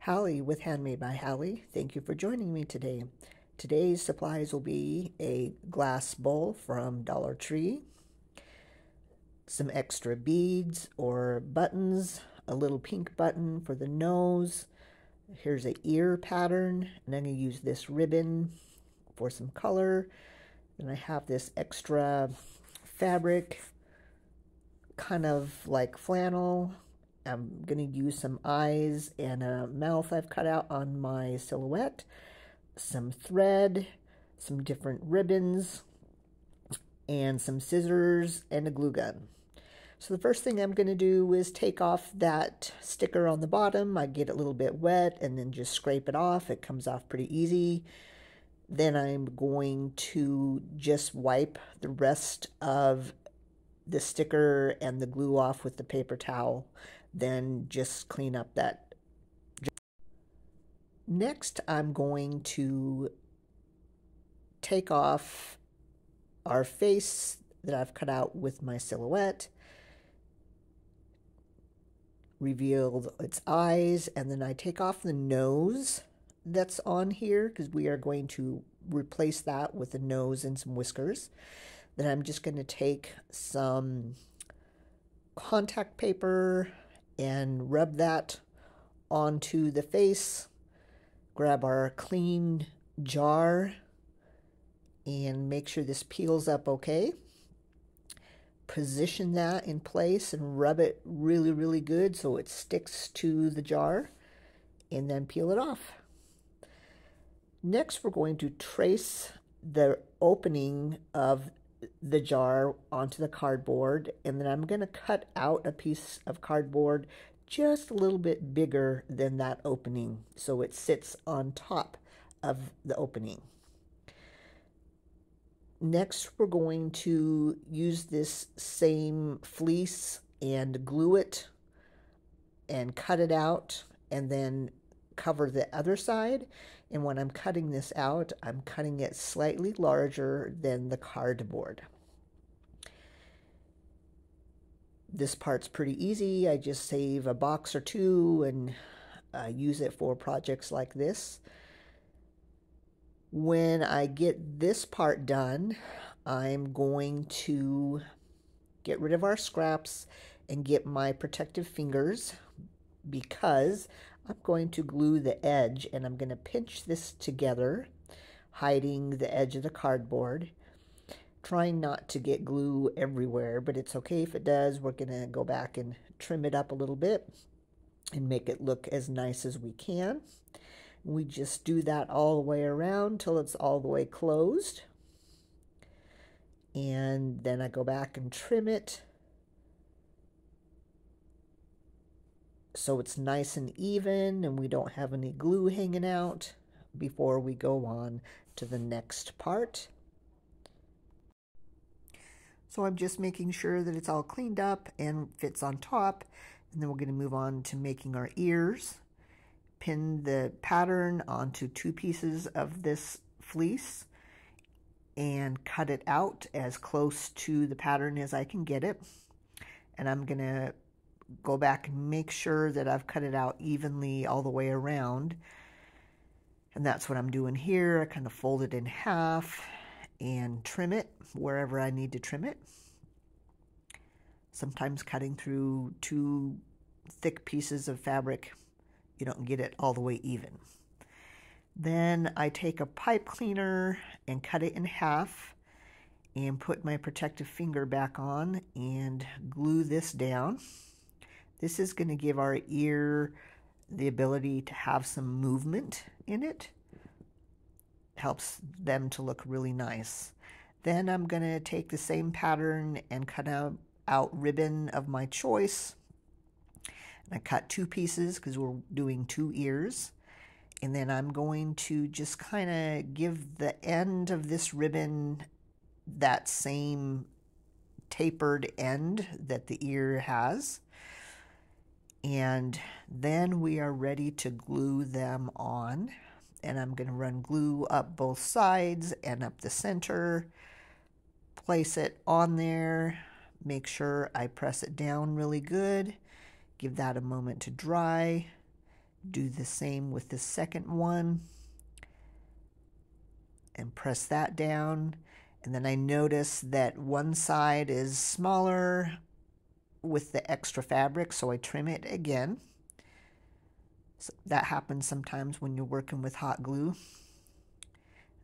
Hallie with Handmade by Hallie. Thank you for joining me today. Today's supplies will be a glass bowl from Dollar Tree, some extra beads or buttons, a little pink button for the nose. Here's an ear pattern, and I'm going to use this ribbon for some color. Then I have this extra fabric, kind of like flannel. I'm going to use some eyes and a mouth I've cut out on my silhouette, some thread, some different ribbons, and some scissors and a glue gun. So the first thing I'm going to do is take off that sticker on the bottom. I get it a little bit wet and then just scrape it off. It comes off pretty easy. Then I'm going to just wipe the rest of the sticker and the glue off with the paper towel. Then just clean up that. Next, I'm going to take off our face that I've cut out with my silhouette, reveal its eyes, and then I take off the nose that's on here because we are going to replace that with a nose and some whiskers. Then I'm just going to take some contact paper and rub that onto the face, grab our clean jar and make sure this peels up okay. Position that in place and rub it really, really good so it sticks to the jar, and then peel it off. Next, we're going to trace the opening of the jar onto the cardboard, and then I'm going to cut out a piece of cardboard just a little bit bigger than that opening so it sits on top of the opening. Next, we're going to use this same fleece and glue it and cut it out and then cover the other side. And when I'm cutting this out, I'm cutting it slightly larger than the cardboard. This part's pretty easy. I just save a box or two and use it for projects like this. When I get this part done, I'm going to get rid of our scraps and get my protective fingers, because I'm going to glue the edge, and I'm going to pinch this together, hiding the edge of the cardboard. Trying not to get glue everywhere, but it's okay if it does. We're going to go back and trim it up a little bit and make it look as nice as we can. We just do that all the way around till it's all the way closed. And then I go back and trim it so it's nice and even and we don't have any glue hanging out before we go on to the next part. So I'm just making sure that it's all cleaned up and fits on top, and then we're going to move on to making our ears. Pin the pattern onto two pieces of this fleece and cut it out as close to the pattern as I can get it. And I'm going to go back and make sure that I've cut it out evenly all the way around. And that's what I'm doing here. I kind of fold it in half and trim it wherever I need to trim it. Sometimes cutting through two thick pieces of fabric, you don't get it all the way even. Then I take a pipe cleaner and cut it in half and put my protective finger back on and glue this down. This is going to give our ear the ability to have some movement in it. Helps them to look really nice. Then I'm going to take the same pattern and cut out ribbon of my choice. I cut two pieces because we're doing two ears. And then I'm going to just kind of give the end of this ribbon that same tapered end that the ear has. And then we are ready to glue them on. And I'm going to run glue up both sides and up the center. Place it on there. Make sure I press it down really good. Give that a moment to dry. Do the same with the second one and press that down. And then I notice that one side is smaller with the extra fabric, so I trim it again. So that happens sometimes when you're working with hot glue.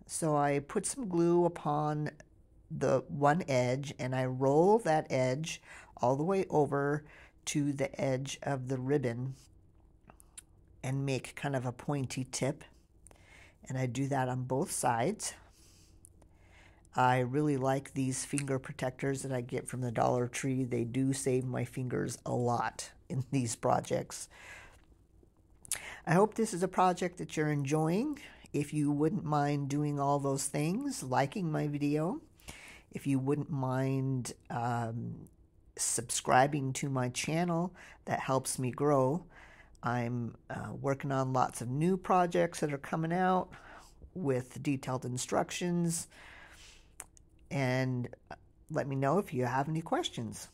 So I put some glue upon the one edge and I roll that edge all the way over to the edge of the ribbon and make kind of a pointy tip. And I do that on both sides. I really like these finger protectors that I get from the Dollar Tree. They do save my fingers a lot in these projects. I hope this is a project that you're enjoying. If you wouldn't mind doing all those things, liking my video, if you wouldn't mind subscribing to my channel, that helps me grow. I'm working on lots of new projects that are coming out with detailed instructions, and let me know if you have any questions.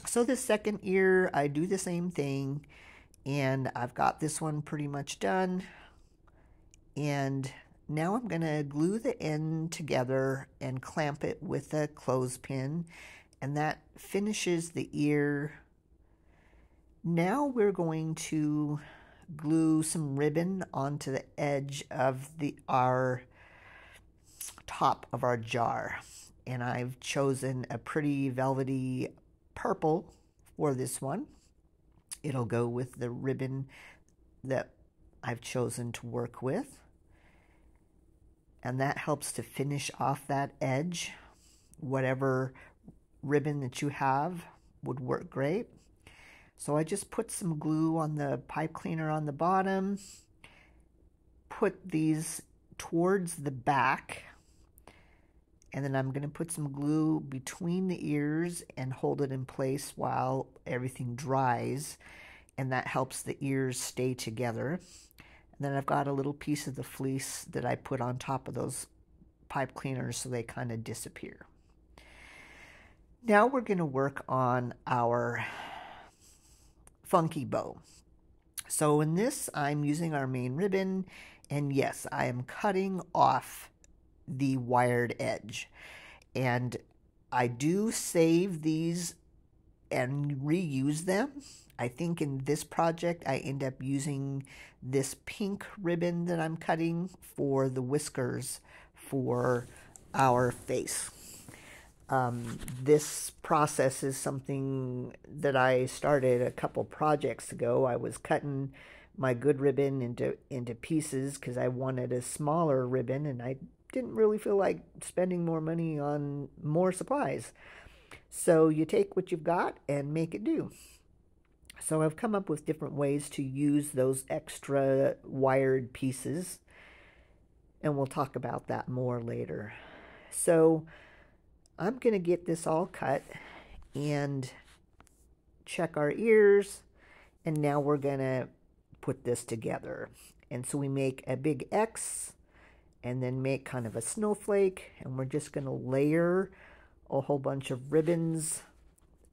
So this second ear, I do the same thing, and I've got this one pretty much done. And now I'm going to glue the end together and clamp it with a clothespin, and that finishes the ear. Now we're going to glue some ribbon onto the edge of our top of our jar. And I've chosen a pretty velvety purple for this one. It'll go with the ribbon that I've chosen to work with. And that helps to finish off that edge. Whatever ribbon that you have would work great. So I just put some glue on the pipe cleaner on the bottom, put these towards the back, and then I'm going to put some glue between the ears and hold it in place while everything dries, and that helps the ears stay together. And then I've got a little piece of the fleece that I put on top of those pipe cleaners so they kind of disappear. Now we're going to work on our funky bow. So in this, I'm using our main ribbon, and yes, I am cutting off the wired edge. And I do save these and reuse them. I think in this project, I end up using this pink ribbon that I'm cutting for the whiskers for our face. This process is something that I started a couple projects ago. I was cutting my good ribbon into pieces because I wanted a smaller ribbon, and I didn't really feel like spending more money on more supplies. So you take what you've got and make it do. So I've come up with different ways to use those extra wired pieces, and we'll talk about that more later. So I'm going to get this all cut and check our ears, and now we're going to put this together. And so we make a big X and then make kind of a snowflake, and we're just going to layer a whole bunch of ribbons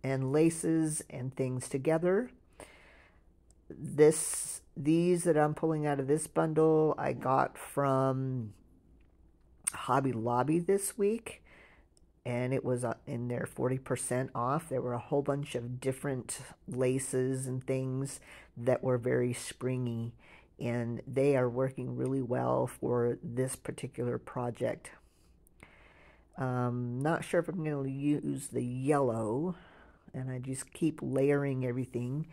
and laces and things together. These that I'm pulling out of this bundle I got from Hobby Lobby this week, and it was in there 40% off. There were a whole bunch of different laces and things that were very springy, and they are working really well for this particular project. Not sure if I'm going to use the yellow, and I just keep layering everything,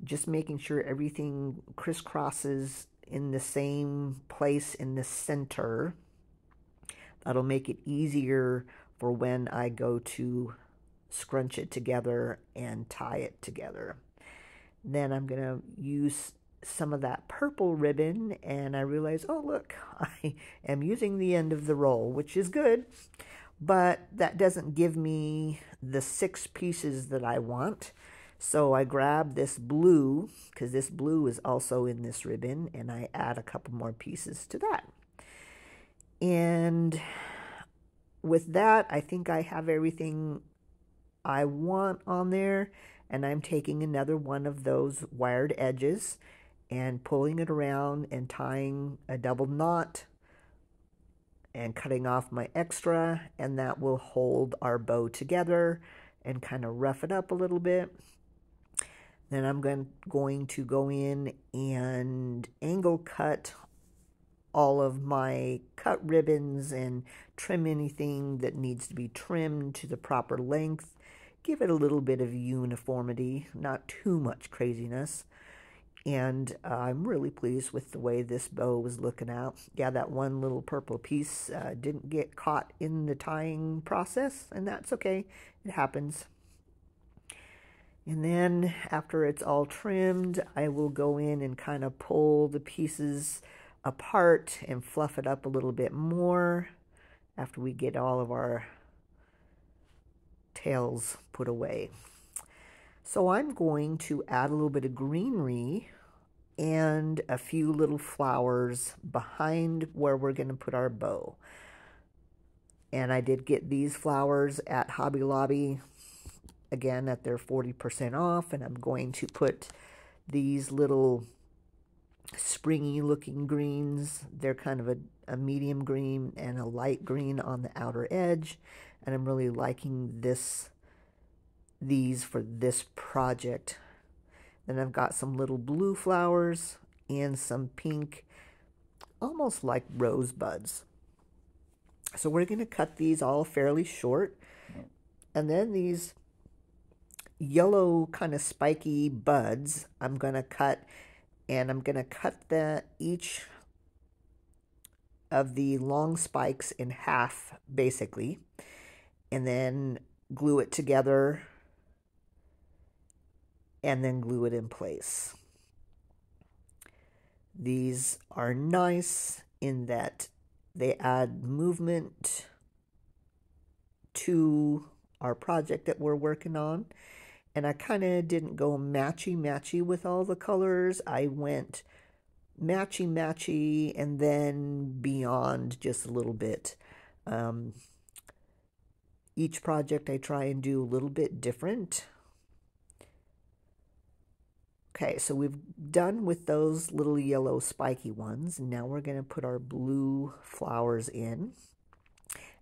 just making sure everything crisscrosses in the same place in the center. That'll make it easier for when I go to scrunch it together and tie it together. Then I'm going to use some of that purple ribbon, and I realize, oh look, I am using the end of the roll, which is good, but that doesn't give me the 6 pieces that I want. So I grab this blue, because this blue is also in this ribbon, and I add a couple more pieces to that. And with that, I think I have everything I want on there, and I'm taking another one of those wired edges, and pulling it around and tying a double knot and cutting off my extra, and that will hold our bow together and kind of rough it up a little bit. Then I'm going to go in and angle cut all of my cut ribbons and trim anything that needs to be trimmed to the proper length. Give it a little bit of uniformity, not too much craziness. And I'm really pleased with the way this bow was looking out. Yeah, that one little purple piece didn't get caught in the tying process, and that's okay. It happens. And then after it's all trimmed, I will go in and kind of pull the pieces apart and fluff it up a little bit more after we get all of our tails put away. So I'm going to add a little bit of greenery and a few little flowers behind where we're going to put our bow. And I did get these flowers at Hobby Lobby, again at their 40% off, and I'm going to put these little springy looking greens. They're kind of a medium green and a light green on the outer edge, and I'm really liking these for this project. Then I've got some little blue flowers and some pink, almost like rosebuds. So we're going to cut these all fairly short, and then these yellow kind of spiky buds I'm going to cut, and I'm going to cut each of the long spikes in half basically, and then glue it together and then glue it in place. These are nice in that they add movement to our project that we're working on. And I kind of didn't go matchy-matchy with all the colors. I went matchy-matchy and then beyond just a little bit. Each project I try and do a little bit different. Okay, so we've done with those little yellow spiky ones. Now we're going to put our blue flowers in.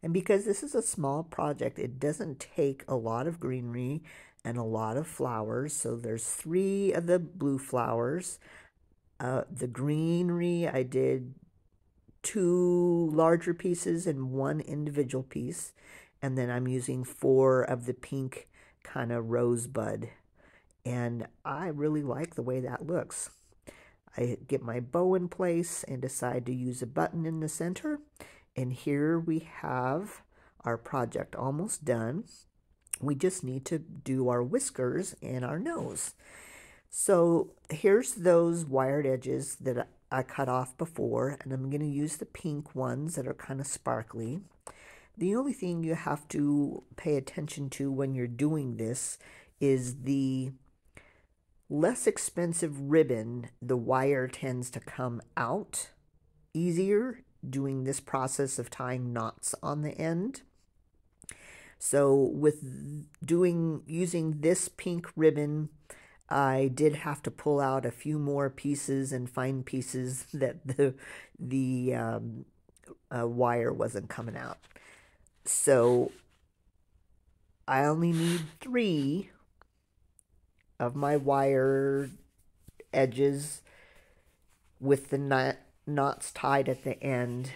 And because this is a small project, it doesn't take a lot of greenery and a lot of flowers. So there's 3 of the blue flowers. The greenery, I did 2 larger pieces and 1 individual piece. And then I'm using 4 of the pink kind of rosebud. And I really like the way that looks. I get my bow in place and decide to use a button in the center. And here we have our project almost done. We just need to do our whiskers and our nose. So here's those wired edges that I cut off before, and I'm going to use the pink ones that are kind of sparkly. The only thing you have to pay attention to when you're doing this is the less expensive ribbon, the wire tends to come out easier doing this process of tying knots on the end. So with using this pink ribbon, I did have to pull out a few more pieces and find pieces that the wire wasn't coming out. So I only need 3 of my wire edges with the knots tied at the end.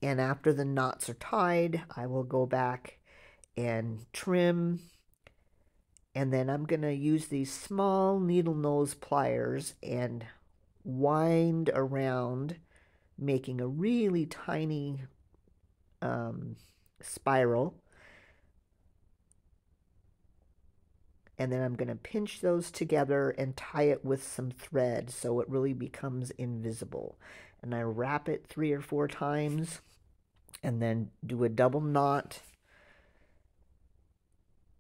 And after the knots are tied, I will go back and trim. And then I'm going to use these small needle nose pliers and wind around, making a really tiny spiral. And then I'm going to pinch those together and tie it with some thread so it really becomes invisible. And I wrap it 3 or 4 times and then do a double knot.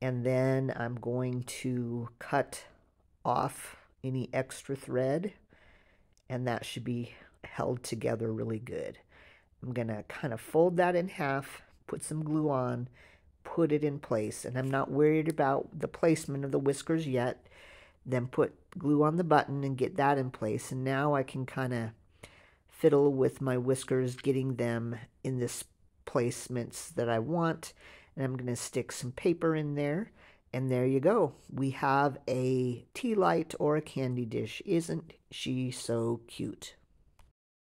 And then I'm going to cut off any extra thread, and that should be held together really good. I'm going to kind of fold that in half, put some glue on, put it in place, and I'm not worried about the placement of the whiskers yet. then put glue on the button and get that in place. And now I can kind of fiddle with my whiskers, getting them in this placements that I want. And I'm going to stick some paper in there. And there you go. We have a tea light or a candy dish. Isn't she so cute?